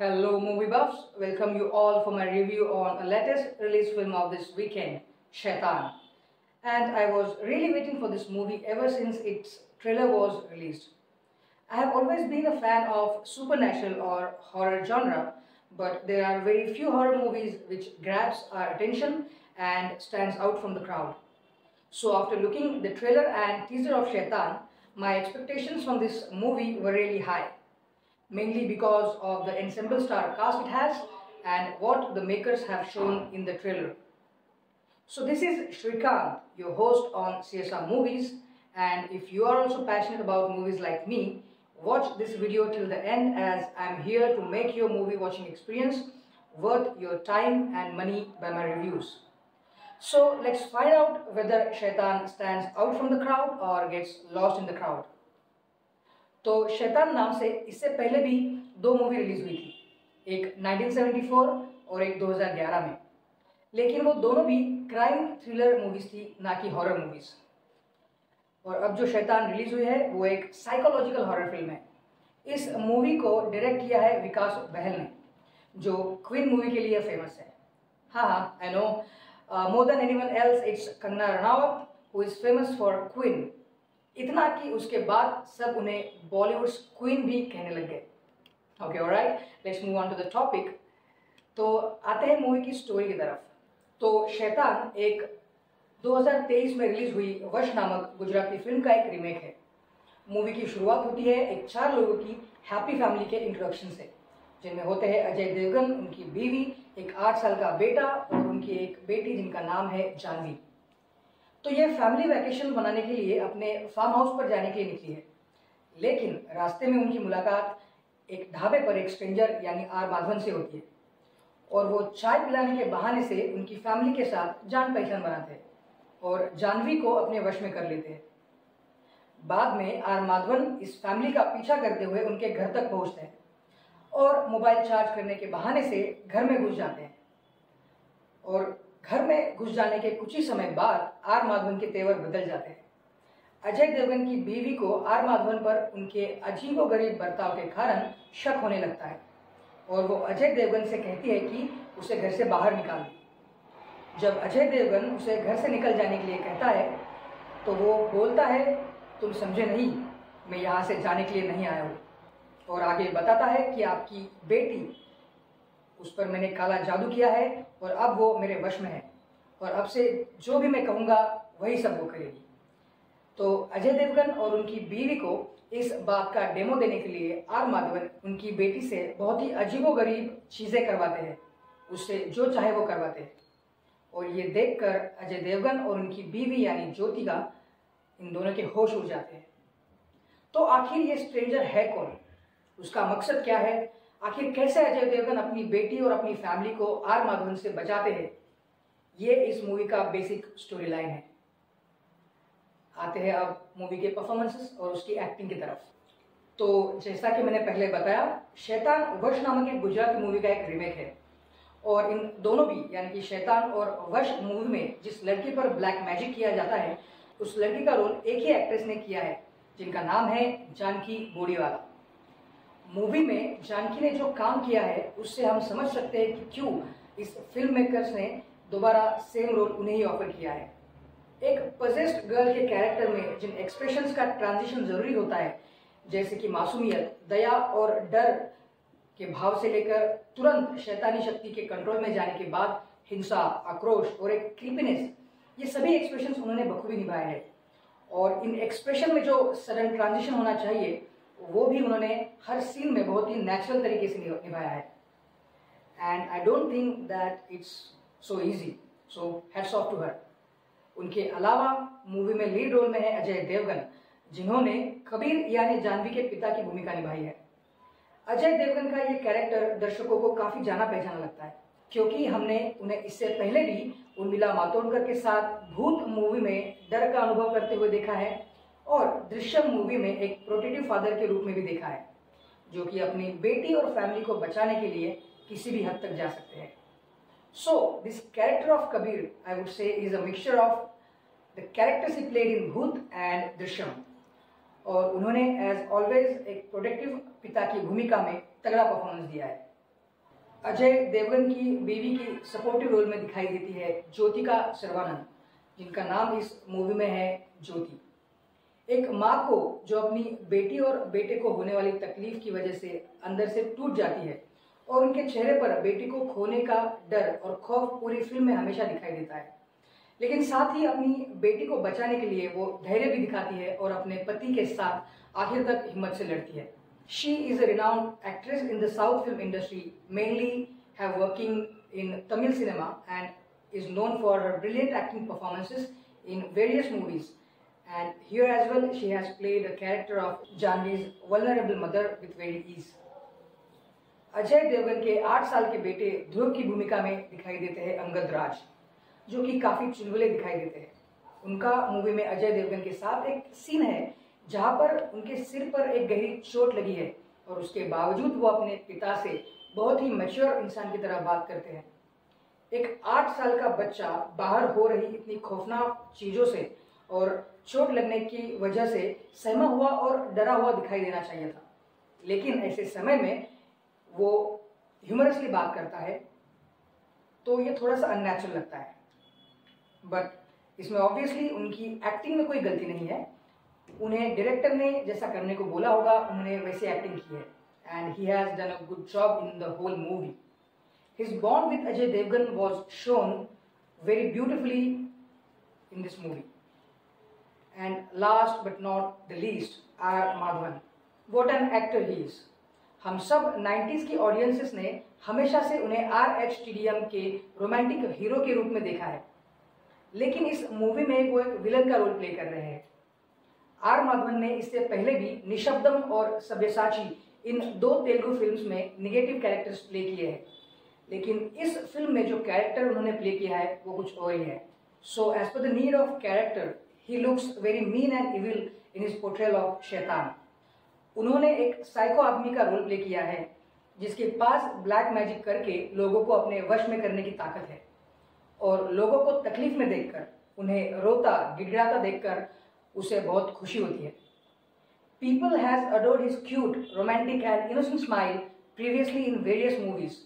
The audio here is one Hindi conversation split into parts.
Hello movie buffs, welcome you all for my review on a latest release film of this weekend, Shaitan. And I was really waiting for this movie ever since its trailer was released. I have always been a fan of supernatural or horror genre, but there are very few horror movies which grabs our attention and stands out from the crowd. So after looking the trailer and teaser of Shaitan, my expectations from this movie were really high, mainly because of the ensemble star cast it has and what the makers have shown in the trailer. So this is Shrikant, your host on CSR Movies, and if you are also passionate about movies like me, watch this video till the end as I am here to make your movie watching experience worth your time and money by my reviews. So let's find out whether Shaitan stands out from the crowd or gets lost in the crowd. तो शैतान नाम से इससे पहले भी दो मूवी रिलीज हुई थी, एक 1974 और एक 2011 में, लेकिन वो दोनों भी क्राइम थ्रिलर मूवीज थी, ना कि हॉरर मूवीज। और अब जो शैतान रिलीज हुई है वो एक साइकोलॉजिकल हॉरर फिल्म है। इस मूवी को डायरेक्ट किया है विकास बहल ने, जो क्वीन मूवी के लिए फेमस है। हाँ, I know, more than anyone else it's Kangana Ranaut who is famous for queen. इतना कि उसके बाद सब उन्हें बॉलीवुड क्वीन भी कहने लग गए। Okay, alright, let's move on to the topic. तो आते हैं मूवी की स्टोरी की तरफ। तो शैतान एक 2023 में रिलीज हुई वश नामक गुजराती फिल्म का एक रीमेक है। मूवी की शुरुआत होती है एक 4 लोगों की हैप्पी फैमिली के इंट्रोडक्शन से, जिनमें होते हैं अजय देवगन, उनकी बीवी, एक 8 साल का बेटा और उनकी एक बेटी जिनका नाम है जानवी। तो ये फैमिली वैकेशन मनाने के लिए अपने फार्म हाउस पर जाने के लिए निकली है, लेकिन रास्ते में उनकी मुलाकात एक ढाबे पर एक स्ट्रेंजर यानी आर माधवन से होती है और वो चाय पिलाने के बहाने से उनकी फैमिली के साथ जान पहचान बनाते हैं और जानवी को अपने वश में कर लेते हैं। बाद में आर माधवन इस फैमिली का पीछा करते हुए उनके घर तक पहुंचते हैं और मोबाइल चार्ज करने के बहाने से घर में घुस जाते हैं। और घर में घुस जाने के कुछ ही समय बाद आर माधवन के तेवर बदल जाते हैं। अजय देवगन की बीवी को आर माधवन पर उनके अजीबोगरीब बर्ताव के कारण शक होने लगता है और वो अजय देवगन से कहती है कि उसे घर से बाहर निकाल दे। जब अजय देवगन उसे घर से निकल जाने के लिए कहता है तो वो बोलता है, तुम समझे नहीं, मैं यहाँ से जाने के लिए नहीं आया हूँ। और आगे बताता है कि आपकी बेटी, उस पर मैंने काला जादू किया है और अब वो मेरे वश में है और अब से जो भी मैं कहूँगा वही सब वो करेगी। तो अजय देवगन और उनकी बीवी को इस बात का डेमो देने के लिए आर माधवन उनकी बेटी से बहुत ही अजीबोगरीब चीज़ें करवाते हैं, उससे जो चाहे वो करवाते हैं। और ये देखकर अजय देवगन और उनकी बीवी यानी ज्योतिका, इन दोनों के होश उड़ जाते हैं। तो आखिर ये स्ट्रेंजर है कौन, उसका मकसद क्या है, आखिर कैसे अजय देवगन अपनी बेटी और अपनी फैमिली को आर माधवन से बचाते हैं, ये इस मूवी का बेसिक स्टोरी लाइन है। आते हैं अब मूवी के परफॉर्मेंसेस और उसकी एक्टिंग की तरफ। तो जैसा कि मैंने पहले बताया, शैतान वश नामक एक गुजराती मूवी का एक रीमेक है और इन दोनों भी यानी कि शैतान और वश मूवी में जिस लड़की पर ब्लैक मैजिक किया जाता है, उस लड़की का रोल एक ही एक्ट्रेस ने किया है, जिनका नाम है जानकी बोरीवाला। मूवी में जानकी ने जो काम किया है उससे हम समझ सकते हैं कि क्यों इस फिल्म मेकर्स ने दोबारा सेम रोल उन्हें ही ऑफर किया है। एक पजेस्ड गर्ल के कैरेक्टर में जिन एक्सप्रेशंस का ट्रांजिशन जरूरी होता है, जैसे कि मासूमियत, दया और डर के भाव से लेकर तुरंत शैतानी शक्ति के कंट्रोल में जाने के बाद हिंसा, आक्रोश और एक क्रीपीनेस, ये सभी एक्सप्रेशंस उन्होंने बखूबी निभाए हैं। और इन एक्सप्रेशन में जो सडन ट्रांजिशन होना चाहिए वो भी उन्होंने हर सीन में बहुत ही नेचुरल तरीके से निभाया है। And I don't think that it's so easy, so hats off to her. उनके अलावा मूवी में लीड रोल में है अजय देवगन, जिन्होंने कबीर यानी जानवी के पिता की भूमिका निभाई है। अजय देवगन का ये कैरेक्टर दर्शकों को काफी जाना पहचाना लगता है, क्योंकि हमने उन्हें इससे पहले भी उर्मिला मातोंडकर के साथ भूत मूवी में डर का अनुभव करते हुए देखा है और दृश्यम मूवी में एक प्रोटेक्टिव फादर के रूप में भी देखा है, जो कि अपनी बेटी और फैमिली को बचाने के लिए किसी भी हद तक जा सकते हैं। So this character of Kabir I would say is a mixture of the characters he played in भूत एंड दृश्यम, और उन्होंने एज ऑलवेज एक प्रोटेक्टिव पिता की भूमिका में तगड़ा परफॉर्मेंस दिया है। अजय देवगन की बीवी की सपोर्टिव रोल में दिखाई देती है ज्योतिका सर्वानंद, जिनका नाम इस मूवी में है ज्योति। एक माँ को जो अपनी बेटी और बेटे को होने वाली तकलीफ की वजह से अंदर से टूट जाती है और उनके चेहरे पर बेटी को खोने का डर और खौफ पूरी फिल्म में हमेशा दिखाई देता है। लेकिन साथ ही अपनी बेटी को बचाने के लिए वो धैर्य भी दिखाती है और अपने पति के साथ आखिर तक हिम्मत से लड़ती है। She is a renowned actress in the South film industry, mainly have working in Tamil cinema and is known for her brilliant acting performances in various movies. And here as well, she has played a character of Janvi's vulnerable mother with very ease. Ajay Devgan के 8 साल के बेटे ध्रुव की भूमिका में दिखाई देते हैं अंगद राज, जो कि काफी चुलबुले दिखाई देते हैं। उनका मूवी में अजय देवगन के साथ एक सीन है जहां पर उनके सिर पर एक गहरी चोट लगी है और उसके बावजूद वो अपने पिता से बहुत ही मैच्योर इंसान की तरह बात करते हैं। एक 8 साल का बच्चा बाहर हो रही इतनी खौफनाक चीजों से और चोट लगने की वजह से सहमा हुआ और डरा हुआ दिखाई देना चाहिए था, लेकिन ऐसे समय में वो ह्यूमरसली बात करता है तो ये थोड़ा सा अननेचुरल लगता है। बट इसमें ऑब्वियसली उनकी एक्टिंग में कोई गलती नहीं है। उन्हें डायरेक्टर ने जैसा करने को बोला होगा उन्होंने वैसे एक्टिंग की है and he has done a good job in the whole movie. His bond with Ajay Devgan was shown very beautifully in this movie. And last but not the least, R Madhavan, what an actor he is. हम सब 90s की ऑडियंसेस ने हमेशा से उन्हें RHTDM के रोमांटिक हीरो के रूप में देखा है, लेकिन इस मूवी में वो एक विलन का रोल प्ले कर रहे हैं। आर माधवन ने इससे पहले भी निशब्दम और सब्यसाची इन 2 तेलुगु फिल्म्स में निगेटिव कैरेक्टर्स प्ले किए हैं, लेकिन इस फिल्म में जो कैरेक्टर उन्होंने प्ले किया है वो कुछ और ही है। So as per the need of character he looks very mean and evil in his portrayal of Shaitaan. उन्होंने एक साइको आदमी का रोल प्ले किया है जिसके पास ब्लैक मैजिक करके लोगों को अपने वश में करने की ताकत है और लोगों को तकलीफ में देखकर, उन्हें रोता गिड़गिड़ाता देखकर उसे बहुत खुशी होती है। People has adored his cute, romantic and innocent smile previously in various movies,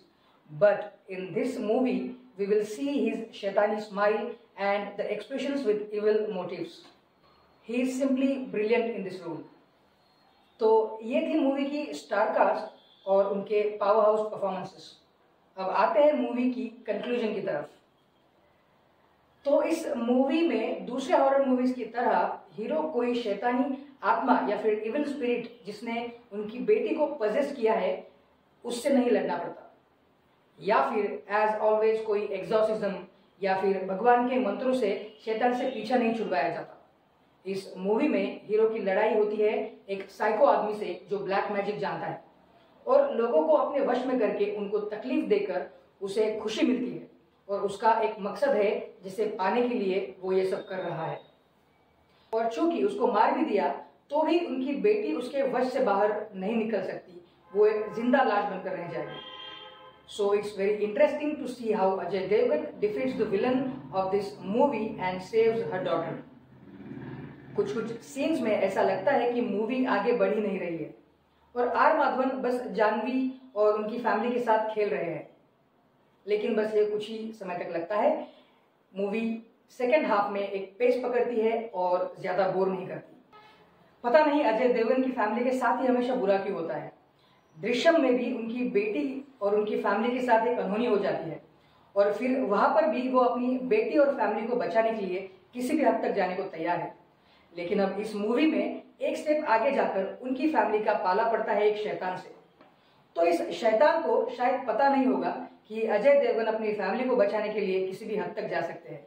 but in this movie we will see his shaitani smile and the expressions with evil motives. He is simply brilliant in this role. तो ये थी मूवी की स्टार कास्ट और उनके पावर हाउस परफॉर्मेंसेस। अब आते हैं मूवी की कंक्लूजन की तरफ। तो इस मूवी में दूसरे हॉरर मूवीज की तरह हीरो कोई शैतानी आत्मा या फिर इविल स्पिरिट जिसने उनकी बेटी को पजेस किया है उससे नहीं लड़ना पड़ता, या फिर एज ऑलवेज कोई एग्जॉर्सिज्म या फिर भगवान के मंत्रों से शैतान से पीछा नहीं छुड़वाया जाता। इस मूवी में हीरो की लड़ाई होती है एक साइको आदमी से जो ब्लैक मैजिक जानता है और लोगों को अपने वश में करके उनको तकलीफ देकर उसे खुशी मिलती है और उसका एक मकसद है जिसे पाने के लिए वो ये सब कर रहा है। और चूंकि उसको मार भी दिया तो भी उनकी बेटी उसके वश से बाहर नहीं निकल सकती, वो एक जिंदा लाश बनकर रह जाएगी। So it's very interesting to see how Ajay Devgan defeats the villain of this movie and saves her daughter. कुछ कुछ सीन्स में ऐसा लगता है कि मूवी आगे बढ़ ही नहीं रही है और आर माधवन बस जानवी और उनकी फैमिली के साथ खेल रहे हैं, लेकिन बस ये कुछ ही समय तक लगता है। मूवी सेकेंड हाफ में एक पेस पकड़ती है और ज्यादा बोर नहीं करती। पता नहीं अजय देवगन की फैमिली के साथ ही हमेशा बुरा क्यों होता है। दृश्यम में भी उनकी बेटी और उनकी फैमिली के साथ एक अनहोनी हो जाती है और फिर वहां पर भी वो अपनी बेटी और फैमिली को बचाने के लिए किसी भी हद तक जाने को तैयार है, लेकिन अब इस मूवी में एक स्टेप आगे जाकर उनकी फैमिली का पाला पड़ता है एक शैतान से। तो इस शैतान को शायद पता नहीं होगा कि अजय देवगन अपनी फैमिली को बचाने के लिए किसी भी हद तक जा सकते हैं।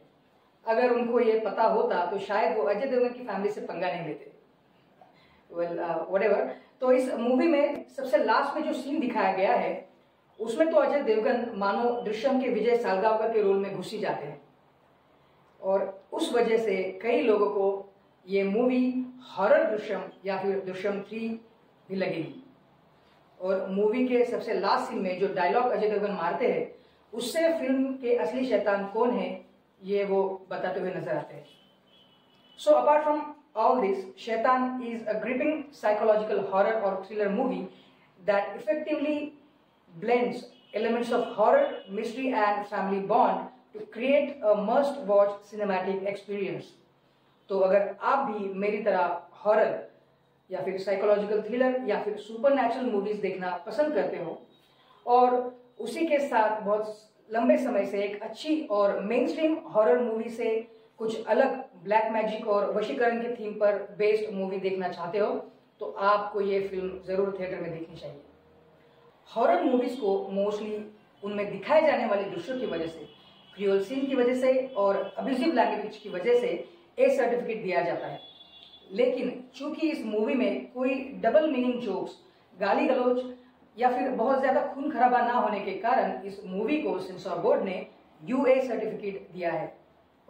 अगर उनको ये पता होता तो शायद वो अजय देवगन की फैमिली से पंगा नहीं लेते। व्हाटएवर। तो इस मूवी में सबसे लास्ट में जो सीन दिखाया गया है उसमें तो अजय देवगन मानो दृश्यम के विजय सालगावकर के रोल में घुसी जाते हैं और उस वजह से कई लोगों को ये मूवी हॉरर दृश्यम या फिर दृश्यम 3 भी लगेगी। और मूवी के सबसे लास्ट सीन में जो डायलॉग अजय देवगन मारते हैं उससे फिल्म के असली शैतान कौन है ये वो बताते हुए नजर आते हैं। So apart from all this, Shaitaan is a gripping psychological horror और thriller movie that effectively blends elements of horror, mystery and family bond to create a must-watch cinematic experience. तो अगर आप भी मेरी तरह हॉरर या फिर साइकोलॉजिकल थ्रिलर या फिर सुपरनैचुरल मूवीज देखना पसंद करते हो और उसी के साथ बहुत लंबे समय से एक अच्छी और मेन स्ट्रीम हॉरर मूवी से कुछ अलग ब्लैक मैजिक और वशीकरण के थीम पर बेस्ड मूवी देखना चाहते हो तो आपको ये फिल्म जरूर थिएटर में देखनी चाहिए। हॉरर मूवीज को मोस्टली उनमें दिखाए जाने वाले दृश्यों की वजह से, क्रियोल सीन की वजह से और अब्यूजिव लैंग्वेज की वजह से ए सर्टिफिकेट दिया जाता है। लेकिन चूंकि इस मूवी में कोई डबल मीनिंग जोक्स, गाली गलौज या फिर बहुत ज्यादा खून खराबा ना होने के कारण इस मूवी को सेंसर बोर्ड ने यूए सर्टिफिकेट दिया है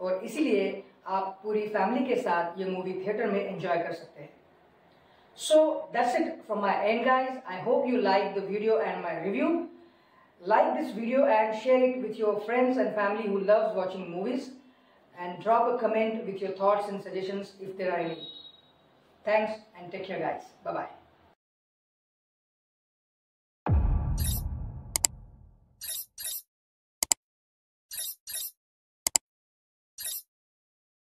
और इसीलिए आप पूरी फैमिली के साथ ये मूवी थिएटर में एंजॉय कर सकते हैं। So that's it from my end, guys. I hope you liked the video and my review. Like this video and share it with your friends and family who loves watching movies. And drop a comment with your thoughts and suggestions if there are any. Thanks and take care, guys. Bye-bye.